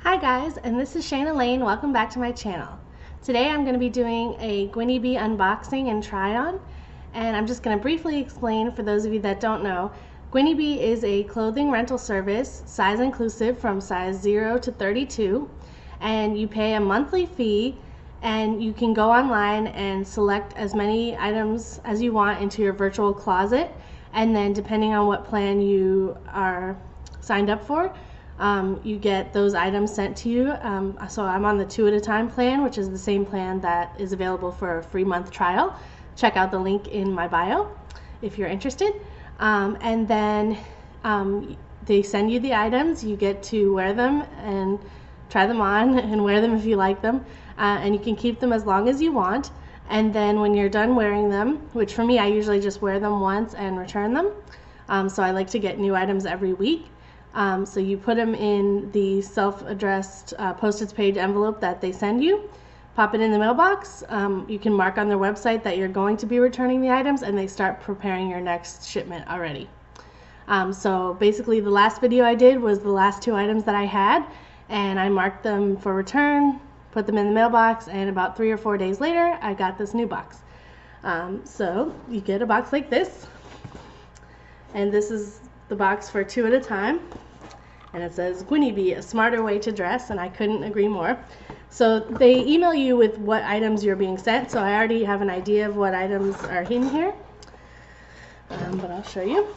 Hi guys, and this is Shayna Lane. Welcome back to my channel. Today I'm going to be doing a Gwynnie Bee unboxing and try on, and I'm just going to briefly explain for those of you that don't know. Gwynnie Bee is a clothing rental service, size inclusive, from size 0 to 32, and you pay a monthly fee and you can go online and select as many items as you want into your virtual closet, and then depending on what plan you are signed up for, you get those items sent to you. So I'm on the 2 at a time plan, which is the same plan that is available for a free month trial. Check out the link in my bio if you're interested. And then they send you the items. You get to wear them and try them on and wear them if you like them. And you can keep them as long as you want. And then when you're done wearing them, which for me, I usually just wear them once and return them. So I like to get new items every week. So you put them in the self-addressed postage page envelope that they send you, pop it in the mailbox. You can mark on their website that you're going to be returning the items, and they start preparing your next shipment already. So basically the last video I did was the last 2 items that I had, and I marked them for return, put them in the mailbox, and about 3 or 4 days later I got this new box. So you get a box like this, and this is the box for 2 at a time. And it says Gwynnie Bee, a smarter way to dress, and I couldn't agree more. So they email you with what items you're being sent, so I already have an idea of what items are in here, but I'll show you.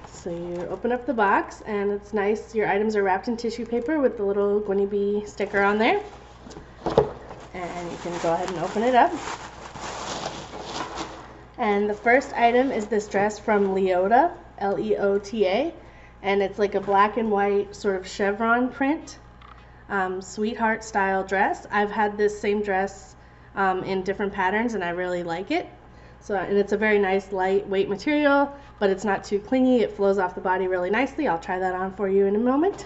So you open up the box, and it's nice. Your items are wrapped in tissue paper with the little Gwynnie Bee sticker on there, and you can go ahead and open it up. And the first item is this dress from Leota, L-E-O-T-A. And it's like a black and white sort of chevron print, sweetheart style dress. I've had this same dress in different patterns, and I really like it. And it's a very nice lightweight material, but it's not too clingy. It flows off the body really nicely. I'll try that on for you in a moment.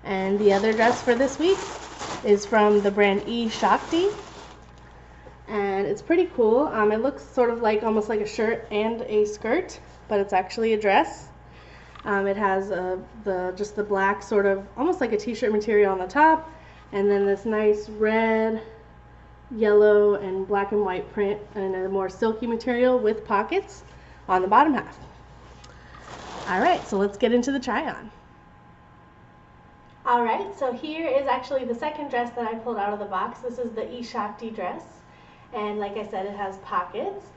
And the other dress for this week is from the brand eShakti, and it's pretty cool. It looks sort of like almost like a shirt and a skirt, but it's actually a dress. It has just the black sort of almost like a t-shirt material on the top, and then this nice red, yellow, and black and white print, and a more silky material with pockets on the bottom half. Alright, so let's get into the try-on. Alright, so here is actually the second dress that I pulled out of the box. This is the eShakti dress, and like I said, it has pockets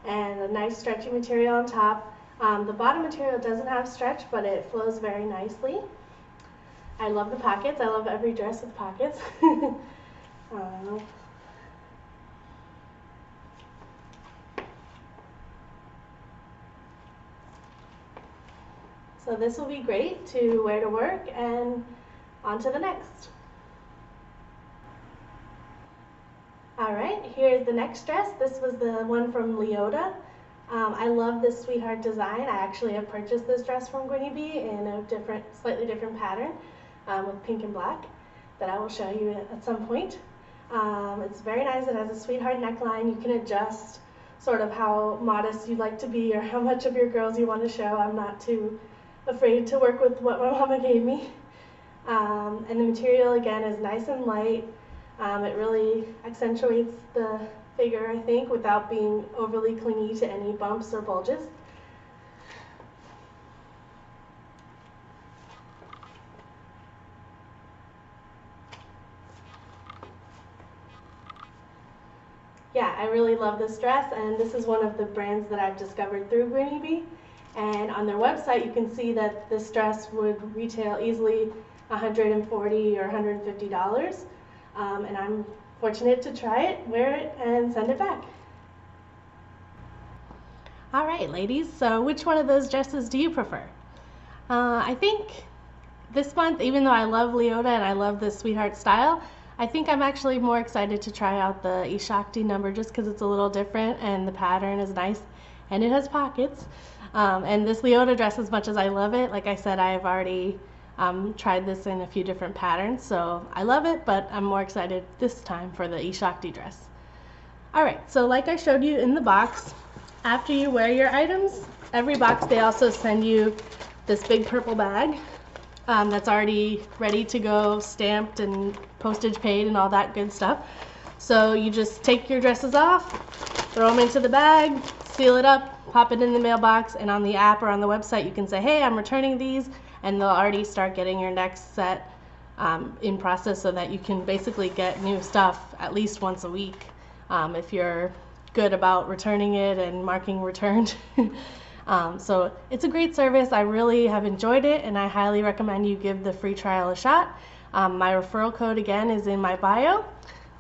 and a nice stretchy material on top. The bottom material doesn't have stretch, but it flows very nicely. I love the pockets. I love every dress with pockets. So this will be great to wear to work, and on to the next. Alright, here's the next dress. This was the one from Leota. I love this sweetheart design. I actually have purchased this dress from Gwynnie Bee in a slightly different pattern with pink and black that I will show you at some point. It's very nice. It has a sweetheart neckline. You can adjust sort of how modest you'd like to be or how much of your girls you want to show. I'm not too afraid to work with what my mama gave me. And the material, again, is nice and light. It really accentuates the figure, I think, without being overly clingy to any bumps or bulges. Yeah, I really love this dress, and this is one of the brands that I've discovered through Gwynnie Bee. And on their website, you can see that this dress would retail easily $140 or $150. And I'm fortunate to try it, wear it, and send it back. Alright ladies, so which one of those dresses do you prefer? I think this month, even though I love Leota and I love this sweetheart style, I think I'm actually more excited to try out the eShakti number just because it's a little different and the pattern is nice and it has pockets. And this Leota dress, as much as I love it, like I said, I've already tried this in a few different patterns, so I love it, but I'm more excited this time for the eShakti dress. Alright, so like I showed you in the box, after you wear your items, every box they also send you this big purple bag that's already ready to go, stamped and postage paid and all that good stuff. So you just take your dresses off, throw them into the bag, seal it up, pop it in the mailbox, and on the app or on the website you can say, hey, I'm returning these, and they'll already start getting your next set in process, so that you can basically get new stuff at least once a week if you're good about returning it and marking returned. So it's a great service. I really have enjoyed it, and I highly recommend you give the free trial a shot. My referral code again is in my bio.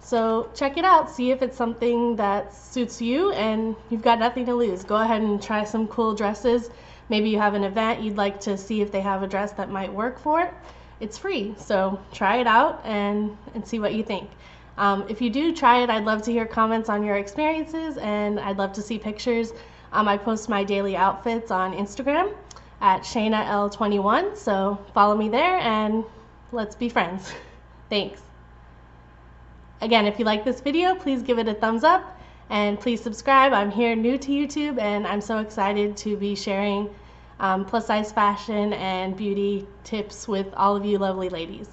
So check it out, see if it's something that suits you, and you've got nothing to lose. Go ahead and try some cool dresses. Maybe you have an event you'd like to see if they have a dress that might work for it. It's free, so try it out and see what you think. If you do try it, I'd love to hear comments on your experiences, and I'd love to see pictures. I post my daily outfits on Instagram at ShaynaL21, so follow me there and let's be friends. Thanks. Again, if you like this video, please give it a thumbs up and please subscribe. I'm here new to YouTube, and I'm so excited to be sharing plus size fashion and beauty tips with all of you lovely ladies.